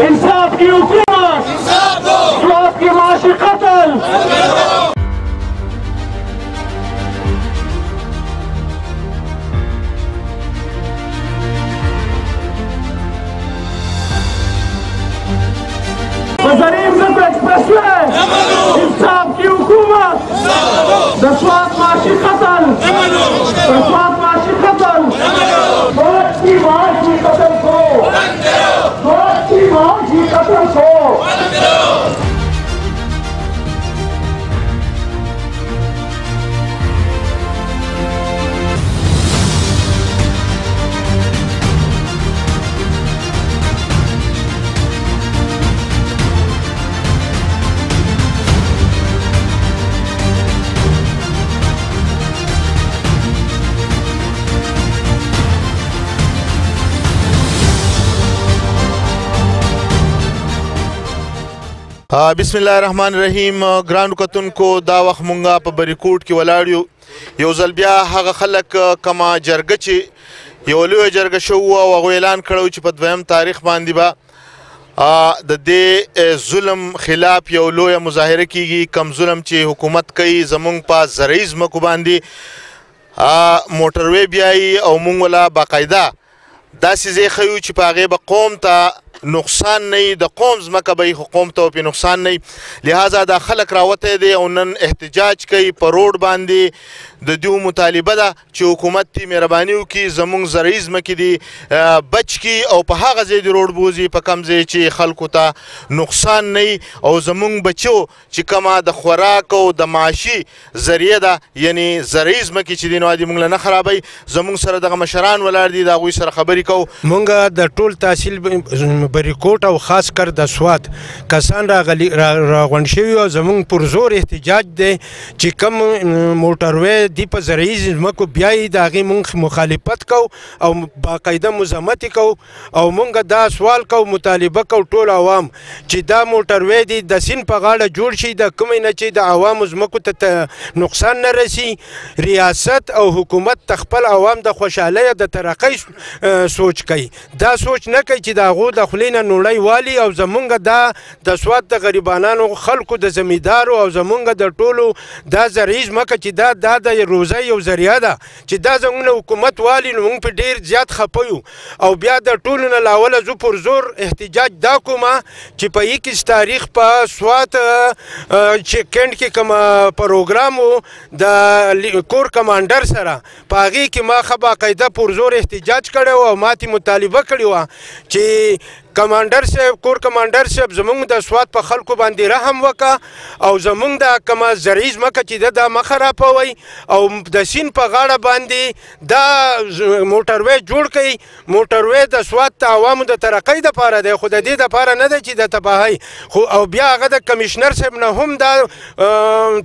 इंसाफ की हुकूमत, स्वात की माशी कत्ल। जरीब एक्सप्रेसवे, इंसाफ की हुकूमत, स्वात माशी कत्ल, स्वात माशी कत्ल, मौत की माशी कत्ल को, मौत की माशी कत्ल को। बिस्मिल्लाहिर्रहमानिर्रहीम। ګرانو کتونکو دا وخت مونږه په بریکوټ کې ولاړ یو ځل بیا هغه خلک کما جرګه چې یو لویه جرګه شوه او هغوی اعلان کړی چې په 2 تاریخ باندې به د دې ظلم خلاف یو لویه مظاهره کیږي. کم ظلم چې حکومت کوي زمونږ په زرعي ځمکو باندې موټروی بیایي او مونږ ولا باقاعده داسې ځای ښیو چې په هغې به قوم ته نقصان نه وي، د قوم ځمکه به یې خو قوم ته پې نقصان نه وي. لهذا دا خلک راوتی دی او نن احتجاج کوي په روډ باندې. د دوی مطالبه ده چې حکومت تی مهرباني وکړي زموږ زرعي ځمکې دي بچ کړي او په هغه ځای د روډ بوځي په کوم ځای چې خلکو ته نقصان نه وي او زموږ بچو چې کومه د خوراک او د معاشي ذریعه ده یعنی زرعي ځمکې چې دي نو دې موږ له نه خرابوي. زموږ سره دغه مشران ولاړ دي د هغوی سره خبرې کوو. مونږ د ټول تحصیل بریکوټ او خاص کر د سوات کسان راغونډ شوي او زموږ پر زور احتجاج دی چې کوم موټروی دی په زرعي ځمکو بیایي د هغې مونږ مخالفت کوو او باقاعده مزاحمت یې کوو او مونږ دا سوال کوو مطالبه کوو ټول عوام چې دا موټروی دی د سیند په غاړه جوړ شي د کومې نه چې د عوامو ځمکو ته نقصان نه رسي. ریاست او حکومت د خپل عوام د خوشحالۍ د ترقۍ سوچ کوي، دا سوچ نه کوي چې د هغو د خولې نه نوړی والي او زمونږ دا د سوات د غریبانانو خلکو د زمیندارو او زمونږ د ټولو دا زرعي ځمکه چې دا د روزۍ یو ذریعه ده چې دا زموږ نه حکومت والي نو موږ په ډېر زیات خفه یو او بیا د ټولو نه له اوله زه پر زور احتجاج دا کوم چې په 21 تاریخ په سوات چې کینټ کې کوم پروګرام و د کور کمانډر سره په هغې کې ما ښه باقاعده پر زور احتجاج کړی و او ماتې مطالبه کړې وه چې کمانډر صاحب کور کمانډر صاحب زمونږ د سوات په خلکو باندې رحم وکړه او زمونږ د کومه زرعي ځمکه چې ده دا مه خرابوئ او د سیند په غاړه باندې دا موټروی جوړ کړئ. موټروی د سوات د عوامو د ترقۍ دپاره دی خو د دې دپاره نه دی چې د تباهۍ خو او بیا هغه د کمیشنر صاحب نه هم دا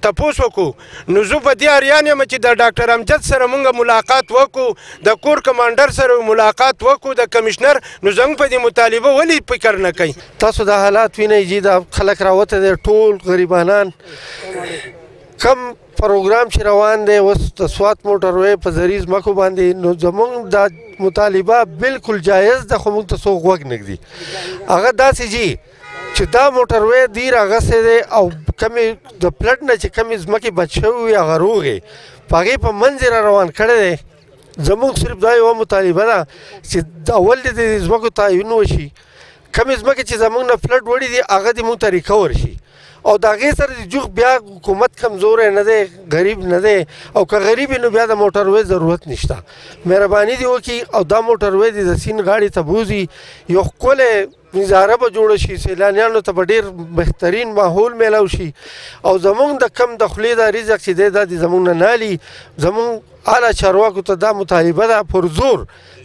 تپوس وکړو. نو زه په دې اریان یم چې د ډاکټر امجد سره مونږ ملاقات وکړو، د کور کمانډر سره ملاقات وکړو، د کمیشنر نو زموږ په دې مطالبه ولی فکر نه کوي. تاسو دا حالات وینئ چې دا خلک راوته دی ټول غریبانان کم پروګرام چې روان دی اوس د سوات موټروی په زرعي ځمکو باندې نو زموږ دا مطالبه بالکل جایز ده خو موږ ته څوک غوږ نه ږدي. هغه داسې جي چې دا موټروی دی راغستی دی او کمې د پلټ نه چې کمې ځمکې بچ شوي وي هغه روغې په هغې په منځ یې را روان کړی دی. زموږ صرف دا یوه مطالبه ده چې اول دې د ځمکو تعین وشي، کمې ځمکې چې زموږ نه فلډ وړي دي هغه دې موږ ته ریکور شي او د هغې سره د جوخ بیا حکومت کمزوری نه دی، غریب نه دی او که غریب نو بیا د موټروی ضرورت نشته. مهرباني دې وکړي او دا موټروی دې د سیند غاړې ته بوځي، یو ښکلی نظاره به جوړه شي، سیلانیانو ته به ډېر بهترین ماحول میلاو شي او زموږ د کم د خولې دا رزق چې دی دا دې زموږ نه نالي. زموږ اعلی چارواکو ته دا مطالبه ده پر زور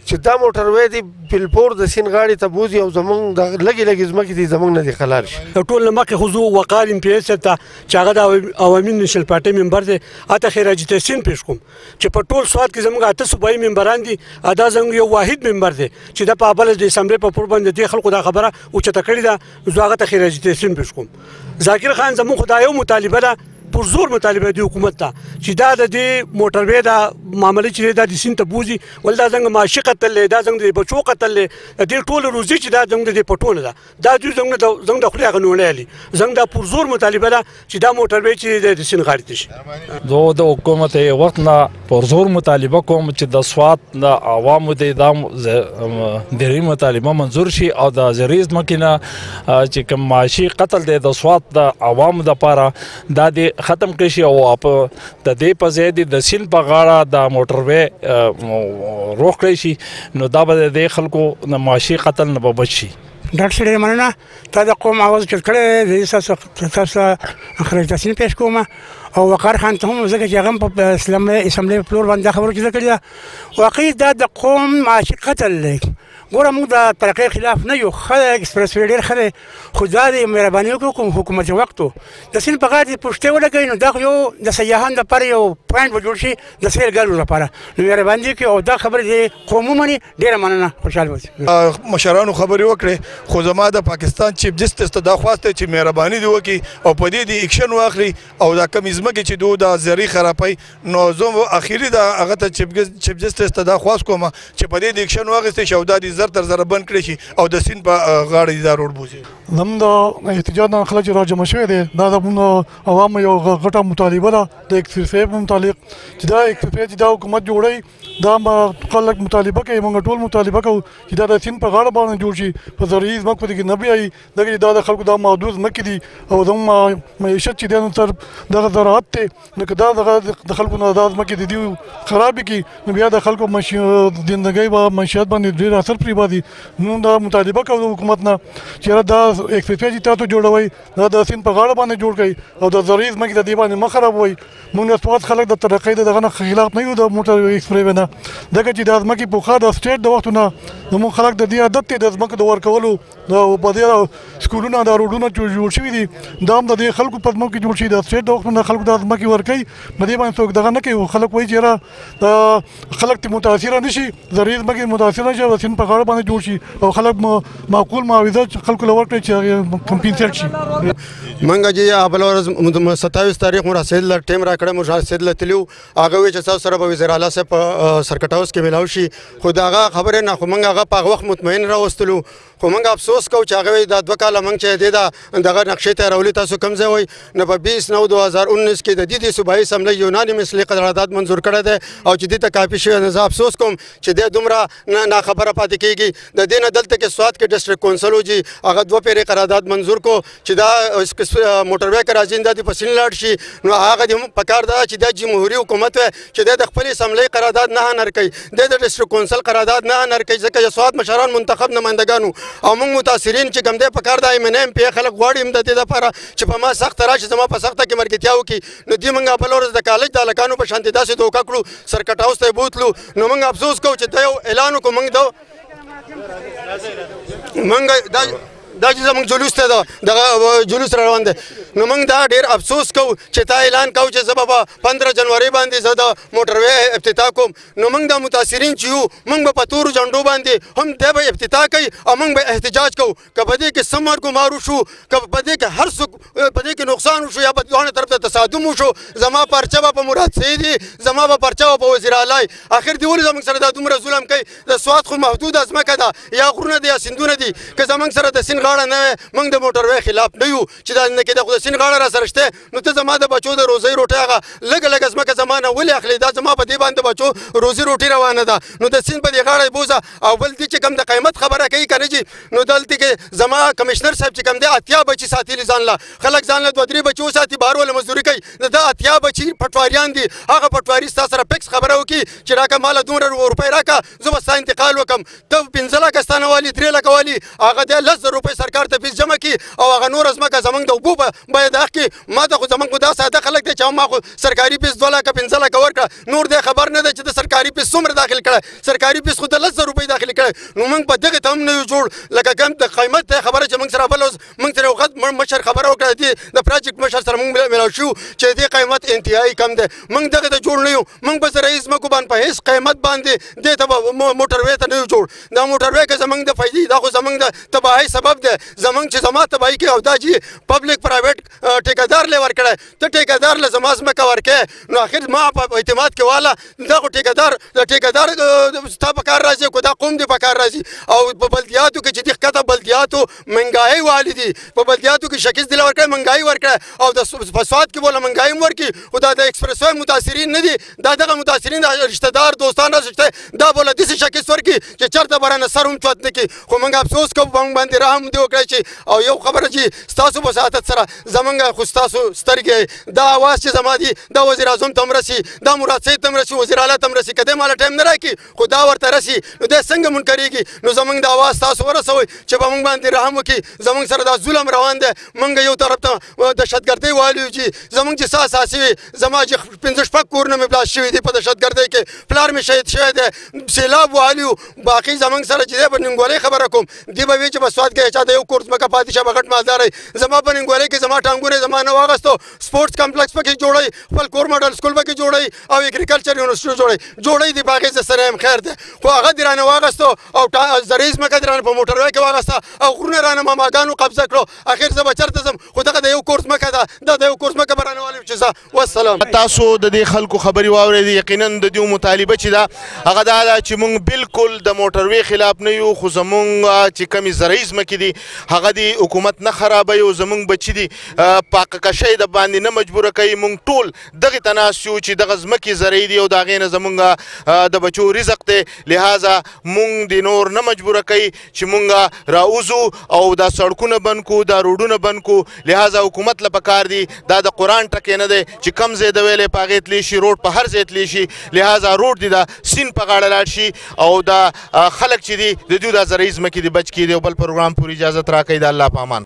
چې دا موټروی دی بلپور د سیند غاړې ته بوځي او زموږ د لږې لږې ځمکې دي زموږ نه دې خلار شي. ټول نه مخکې خو زه وقار ام پی ایس ته چې هغه د عوامي نیشنل پارټۍ ممبر دی اته خراج تحسین پیش کوم چې په ټول سوات کې زموږ 8 صوبایي ممبران دي، دا زموږ یو واحد ممبر دی چې د په بل د اسمبلی په پور باندې د خلکو دا خبره اوچته کړې ده. زه هغه ته خراج تحسین پیش کوم. ذاکر خان زموږ خدایو مطالبه ده پرزور مطالبه دی حکومت ته چې دا د دې موټروي دا معاملې چې دا د سیند ته بوزي ول دا څنګه معاشي قتل دی دا څنګه د بچو قتل دی د دې ټول روزي چې دا څنګه د پټونه ده دا دوی څنګه د خپل غنولې علي څنګه دا پرزور مطالبه ده چې دا موټروي چې د سیند غاړې ته شي زه د حکومت وخت نه پرزور مطالبه کوم چې د سوات د عوامو د اعدام درې مطالبه منظور شي او د زریز مکینه چې کوم معاشي قتل دی د سوات د عوامو لپاره دا د ختم کړي شي او د دې په ځای د سیند په غاړه د موټروي روغ کړی شي نو دا به د خلکو د معاشي قتل نه به بچ شي. ډاکټر صاحب مننه تا د قوم اواز چت کړی تاسو خلک تاسو پیش کوم او وقار خان ته هم ځکه چې هغه په اسمبلی پلور باندې خبرو کې ذکر ده واقعي دا د قوم معاشي قتل دی ګوره موږ د ترقۍ خلاف نه یو ښه اکسپرس وې ډېر ښه دی خو دا د مهرباني وکړو کوم حکومت وقت د سیند په غاړه پوښتې ولګوي نو دا خو یو د سیاحانو لپاره یو پوینټ به جوړ شي د سیل ګرو لپاره نو مهرباني وکړي او دا خبرې د قوم ومني ډېره مننه خوشحاله اوسئ. مشرانو خبرې وکړې خو زما د پاکستان چیف جسټس ته دا خواست دی چې مهرباني دې وکړي او په دې د اکشن واخلي او دا کم ځمکې چې دو د زرعي خرابوي نو زه اخري د هغه ته چیف جسټس ته دا خواست کوم چې په دې د اکشن واخیستی شي او دا د زر تر زره بند کړی شي او د سیند په غاړه دا روډ بوځي. زموږ د احتجاج نه خلک چې راجمع شوي دي دا زموږ عوامو یو غټه مطالبه ده د اکسپرس وې په متعلق چې دا اکسپرس وې چې دا حکومت جوړوي دا خلک مطالبه کوي موږ ټول مطالبه کوو چې دا د سیند په غاړه باندې جوړ شي په زرعي ځمکو په دې کې نه بیایي دغه دا د خلکو دا محدود ځمکې دي او زموږ معیشت چې دی نو تر دغه زراعت دی نو که دا د خلکو نه دا ځمکې د دې خرابې کړي نو بیا د خلکو زندګۍ به معیشت باندې ډېر اثر پرې باندې موږ دا مطالبه کوو حکومت نه چې دا اکسپرس وې چې تاسو جوړوئ دا د سیند په غاړه باندې جوړ کړئ او د زرعي ځمکې د دې باندې مه خرابوئ موږ د سوات خلک د ترقۍ د دغه نه خلاف نه یو د موټر اکسپرس وې نه ځکه چې دا ځمکې پخوا د سټیټ د وختو نه زموږ خلک د دې عادت دی د ځمکو د ورکولو په دې سکولونه دا روډونه جوړ شوي دي دا هم د دې خلکو په ځمکو کې جوړ شي د سټیټ د وختو نه خلکو دا ځمکې ورکوي په دې باندې څوک دغه نه کوي خلک وایي چې یاره خلک ته متاثره نه شي زرعي ځمکې متاثره نه شي او سیند په غاړه باندې جوړ شي او خلک معقول معاوضه خلکو له ورکړي چې کمپنسیټ شي. منګه چې بل ورځ 27 تاریخ مراسل ټیم را کړه مراسل تلو هغه وی چې تاسو سره به وزیر اعلی صاحب سرکټ هاوس کې ملاو شي خو دا هغه خبره نه خو منګه هغه په وخت مطمئن راوستلو خو منګه افسوس کوو چې هغه دا 2 کاله منګ چې د دغه نقشې ته راولي تاسو کم ځای وای نه په 20/9/2019 کې د دې صوبایي اسمبلی یونانیمسلی قرارداد منظور کړی دی او چې دې ته کافي شوی نه زه افسوس کوم چې د دومره نه خبره پاتې کیږي د دې نه دلته کې سوات کې ډسټریکټ کونسل وجي هغه 2 پیری قرارداد منظور کو چې دا موټروي کراځین د پسین لاړ شي نو هغه د پکار دا چې د جمهوریت حکومت چې د خپل اسمبلی قرارداد نه نر کوي د ډسټریکټ کونسل قرارداد نه نر کوي ځکه سوات مشران منتخب نمائندگانو او موږ متاثرین چې کوم دی پکار د ایم پی خلک غواړي د دې لپاره چې په ما سخت راشي زما په سخته کې مرګتیا وکي نو دې موږ بل ورځ د کالج د لکانو په شانتي داسې دوکا کړو سرکټ هاوس ته بوتلو نو موږ افسوس کوو چې دا یو اعلان وکړو موږ دا چې زموږ جلوس ته دغه جلوس روان دی نو موږ دا ډېر افسوس کوو چې تا اعلان کوو چې زه به 15 جنوري باندې زه د موټروي افتتاح کوم نو موږ د متاثرین چې یو موږ به په تورو جنډو باندې هم دی به افتتاح کوي او موږ به احتجاج کوو که په دې کې څه مرګ وشو که په دې کې هر څوک په دې کې نقصان وشو یا په دوانه طرف ته تصادم وشو زما پرچه به په مراد سیدي زما به پرچه به په وزیر اعلی اخر دی ولې زموږ سره دا دومره ظلم کوي د سوات خو محدوده ځمکه ده یا غرونه دي یا سیندونه دي که زموږ سره د سیند غاړه نه موږ د موټروي خلاف نه یو چې دا نه کې د سیند غاړه را سره شته نو ته زما د بچو د روزي روټي هغه لږ ځمکه زما نه ولې اخلي دا زما په دې باندې بچو روزي روټي روانه ده نو د سیند په دې غاړه بوزه او بل دې چې کوم د قیمت خبره کوي که نه جي نو دلته کې زما کمشنر صاحب چې کوم دی 80 بچي ساتلي ځان له خلک ځان له 2-3 بچو ساتي بهر وله مزدوري کوي د 80 بچي پټواریان دي هغه پټواري ستا سره فکس خبره وکړي چې راکه ماله دومره روپۍ راکه زه به ستا انتقال وکړم ته 15 لکه ستانه والي 3 لکه والي هغه دی 10,000 روپۍ سرکار ته فیس جمع کړي او هغه نور ځمکه زموږ د اوبو باید اخلي ما ته خو زموږ خو دا ساده خلک دی چې ما خو سرکاري فیس 2 لکه 15 لکه ورکړه نور دی خبر نه دی چې د سرکاري فیس څومره داخل کړی سرکاري فیس خو د 10,000 روپۍ داخل کړی نو موږ په دغه ته هم نه یو جوړ لکه کوم د قیمت ته خبره چې موږ سره بل موږ سره وخت مشر خبره وکړه دی د پروجیکټ مشر سره موږ ملاو شو چې دې قیمت انتهایی کم دی موږ دغه ته جوړ نه یو موږ به سره هیڅ مکو باندې په هیڅ قیمت باندې دې ته موټروي ته نه جوړ دا موټروي که زموږ د فایدې دا خو زموږ د تباهۍ سبب دی زمونږ چې زما تباهي کوي او دا چې پبلک پرایویټ ټیکهدار لی ورکړی ته ټیکهدار له زما ځمکه ورکوې نو آخر ما په اعتماد کې واله دغه ټیکهدار ستا په کار راځي که دا قوم دې په کار راځي او په بلدیاتو کې چې دې ښکته بلدیاتو مهنګایي والي دي په بلدیاتو کې شکیس دله ورکړی مهنګایي ورکړی او د په سوات کې بوله مهنګایي هم ورکړي خو دا د ایکسپریس وی متاثرین نه دي دا دغه متاثرین د رشته دار دوستان راځي دا بوله داسې شکیس ورکړي چې چېرته به رانه سر هم چوت نه کړي خو موږ افسوس کوو په موږ باندې رحم دې وکړی چې او یو خبره چې ستاسو په سعادت سره زمونږ خو ستاسو سترګې دا اواز چې زما دي دا وزیر اعظم ته هم رسي دا مراد سید ته هم رسي وزیر اعلی ته هم رسي که دی ماله ټایم نه راکړي خو دا ورته رسي نو دی څنګه منکرېږي نو زمونږ د اواز تاسو ورسوئ چې په موږ باندې رحم وکړي زمونږ سره دا ظلم روان دی موږ یو طرف ته دهشتګردۍ والي یو چې زمونږ چې څه اساسي وي زما چې 5-6 کورونه مې بلاست شوي دي په دهشتګردۍ کې پلار مې شهید شوی دی سیلاب والي و باقي زمونږ سره چې دی په ننګولۍ خبره کوم دی به وي چې په سوات کې چا د یو کور ځمکه پاتې شه به غټ مالدار وي زما په ننګولۍ کې زما ټانګونه زما نه واغستو سپورټس کمپلکس پکې جوړوي خپل کور ماډل سکول پکې جوړوي او اګریکلچر یونیورسټي جوړوي د په هغې زه سره یم خیر دی خو هغه دې رانه واغستو او زرعي ځمکه دې رانه په موټروی کې واغسته او غرونه رانه ماماګانو قبضه کړو اخر زه به چېرته ځم خو دغه د یو کور ځمکه ده دا د یو کور ځمکه به رانه والیم چې زه والسلام تاسو د دې خلکو خبرې واورېدې یقینا د دې مطالبه چې ده هغه دا ده چې موږ بالکل د موټروی خلاف نه یو خو زمونږ چې کمې زرعي ځمکې دي هغه د حکومت نه خرابوي او زمونږ بچي دي پاکه کشۍ د باندې نه مجبوره کوي موږ ټول دغې ته ناست یو چې دغه ځمکې زرعي دي او د هغې نه زمونږ د بچو رزق دی لهذا موږ د نور نه مجبوره کوي چې موږ راوځو او دا سړکونه بند کړو دا روډونه بند کړو لهذا حکومت له پکار دي دا د قرآن ټکی نه دی چې کم ځای د ویلی په هغې تلی شي روډ په هر ځای تلی شي لهذا روډ دي د سیند په غاړه لاړ شي او دا خلک چې دي د دوی دا زرعي ځمکې دي بچ کړي دي او بل پروګرام پورې اجازت راکوي د الله په امان